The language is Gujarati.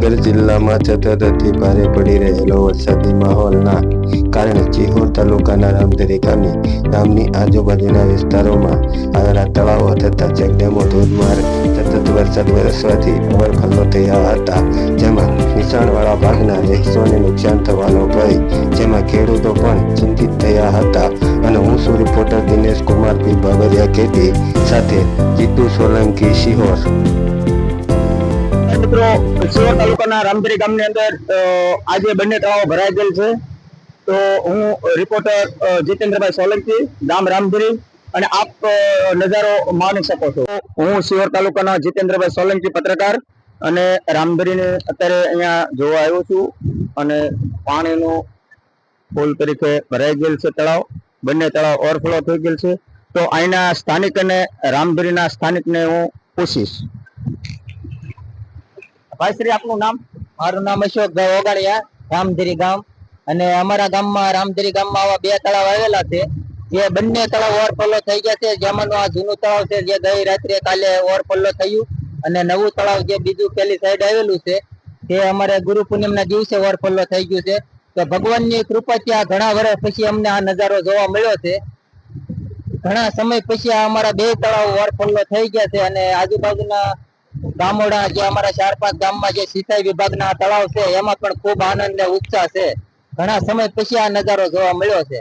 જામનગર જિલ્લામાં સતતથી ભારે પડી રહેલો વરસાદી માહોલના કારણે ચિહોર તાલુકાના રામધરી ગામની આજુબાજુના વિસ્તારોમાં આવેલા તળાવો તથા ચેકડેમો ધોધમાર સતત વરસાદ વરસવાથી ઓવરફ્લો થયા હતા, જેમાં નીચાણવાળા ભાગના રહીશોને નુકસાન થવાનો ભય, જેમાં ખેડૂતો પણ ચિંતિત થયા હતા. અને હું છું રિપોર્ટર દિનેશ કુમાર પી બાબરિયા કેટી સાથે જીતુ સોલંકી, સિહોર. મિત્રો, સિહોર તાલુકાના રામધરી ગામની અંદર આજે બંને તળાવો ભરાઈ ગયેલ છે. તો હું રિપોર્ટર જીતેન્દ્રભાઈ સોલંકી, ગામ રામધરી, અને આપ નજારો માણી શકો છો. હું સિહોર તાલુકાના જીતેન્દ્રભાઈ સોલંકી, પત્રકાર, અને રામધરીને અત્યારે અહીંયા જોવા આવ્યો છું. અને પાણીનું પુલ તરીકે ભરાઈ ગયેલ છે તળાવ. બંને તળાવ ઓવરફ્લો થઈ ગયેલ છે. તો અહીંના સ્થાનિક અને રામધરીના સ્થાનિકને હું પૂછીશ. ભાઈ શ્રી, આપનું નામ? મારું નામ અશોકભાઈ ઓગાળિયા, રામધરી ગામ. અને અમારા ગામમાં રામધરી ગામમાં આવા બે તળાવ આવેલા છે. જે બંને તળાવ ઓવરફ્લો થઈ ગયા છે. જેમાંનું આ જૂનું તળાવ છે, જે ગઈ રાત્રે કાલે ઓવરફ્લો થયું. અને નવું તળાવ જે બીજું પેલી સાઈડ આવેલું છે, તે અમારે ગુરુ પૂનમના દિવસે ઓવરફ્લો થઈ ગયું છે. તો ભગવાનની કૃપાથી આ ઘણા વર્ષ પછી અમને આ નજારો જોવા મળ્યો છે. ઘણા સમય પછી આ અમારા બે તળાવ ઓવરફ્લો થઈ ગયા છે. અને આજુબાજુના ગામોડા, જે અમારા 4-5 ગામમાં જે સિંચાઈ વિભાગના તળાવ છે, એમાં પણ ખૂબ આનંદ અને ઉત્સાહ છે. ઘણા સમય પછી આ નજારો જોવા મળ્યો છે.